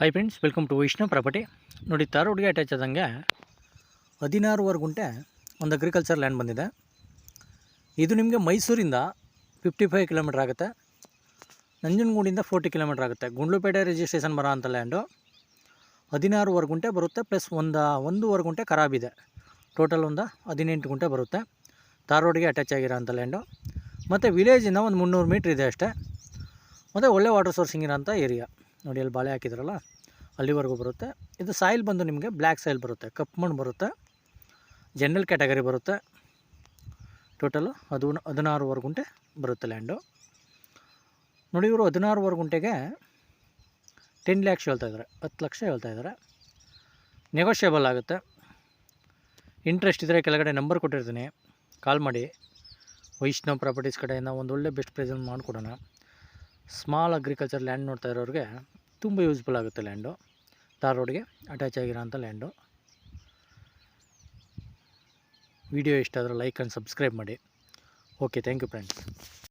Hi friends, welcome to Vaishnav property. ನೋಡಿ, ರೋಡ್ಗೆ attach ಆದಂಗೆ 16 ಗುಂಟೆ ಒಂದು ಅಗ್ರಿಕಲ್ಚರ್ ಲ್ಯಾಂಡ್ ಬಂದಿದೆ. ಇದು ನಿಮಗೆ ಮೈಸೂರಿಂದ 55 ಕಿಲೋಮೀಟ್ರ್ ಆಗುತ್ತೆ, ನಂಜನಗೂಡಿಂದ 40 ಕಿಲೋಮೀಟ್ರ್ ಆಗುತ್ತೆ. ಗುಂಡ್ಲುಪೇಟೆ ರಿಜಿಸ್ಟ್ರೇಷನ್ ಬರೋ ಅಂಥ ಲ್ಯಾಂಡು 16 ಗುಂಟೆ ಬರುತ್ತೆ, ಪ್ಲಸ್ 1.5 ಗುಂಟೆ ಖರಾಬಿದೆ. ಟೋಟಲ್ 18 ಗುಂಟೆ ಬರುತ್ತೆ. ರೋಡ್ಗೆ ಅಟ್ಯಾಚ್ ಆಗಿರೋ ಅಂಥ ಲ್ಯಾಂಡು. ಮತ್ತು ವಿಲೇಜಿಂದ ಒಂದು 300 ಮೀಟ್ರ್ ಇದೆ ಅಷ್ಟೇ. ಮತ್ತು ಒಳ್ಳೆ ವಾಟರ್ ಸೋರ್ಸಿಂಗ್ ಇರೋಂಥ ಏರಿಯಾ. ನೋಡಿ, ಅಲ್ಲಿ ಬಾಳೆ ಹಾಕಿದ್ರಲ್ಲ, ಅಲ್ಲಿವರೆಗೂ ಬರುತ್ತೆ. ಇದು ಸಾಯಿಲ್ ಬಂದು ನಿಮಗೆ ಬ್ಲ್ಯಾಕ್ ಸಾಯಿಲ್ ಬರುತ್ತೆ, ಕಪ್ಪು ಮಣ್ಣು ಬರುತ್ತೆ, ಜನರಲ್ ಕ್ಯಾಟಗರಿ ಬರುತ್ತೆ. ಟೋಟಲು 16 ಗುಂಟೆ ಬರುತ್ತೆ ಲ್ಯಾಂಡು. ನೋಡಿ, ಇವರು 16 ಗುಂಟೆಗೆ 10 ಲ್ಯಾಕ್ಸ್ ಹೇಳ್ತಾಯಿದ್ದಾರೆ, 10 ಲಕ್ಷ ಹೇಳ್ತಾಯಿದ್ದಾರೆ. ನೆಗೋಷಿಯಬಲ್ ಆಗುತ್ತೆ. ಇಂಟ್ರೆಸ್ಟ್ ಇದ್ದರೆ ಕೆಳಗಡೆ ನಂಬರ್ ಕೊಟ್ಟಿರ್ತೀನಿ, ಕಾಲ್ ಮಾಡಿ. ವೈಷ್ಣವ್ ಪ್ರಾಪರ್ಟೀಸ್ ಕಡೆಯಿಂದ ಒಂದು ಒಳ್ಳೆ ಬೆಸ್ಟ್ ಪ್ರೈಸನ್ನು ಮಾಡಿಕೊಡೋಣ. ಸ್ಮಾಲ್ ಅಗ್ರಿಕಲ್ಚರ್ ಲ್ಯಾಂಡ್ ನೋಡ್ತಾ ಇರೋರಿಗೆ ತುಂಬ ಯೂಸ್ಫುಲ್ ಆಗುತ್ತೆ ಲ್ಯಾಂಡು. ರೋಡ್ಗೆ ಅಟ್ಯಾಚ್ ಆಗಿರೋಂಥ ಲ್ಯಾಂಡು. ವಿಡಿಯೋ ಇಷ್ಟ ಆದರೆ ಲೈಕ್ ಆ್ಯಂಡ್ ಸಬ್ಸ್ಕ್ರೈಬ್ ಮಾಡಿ. Okay, thank you friends.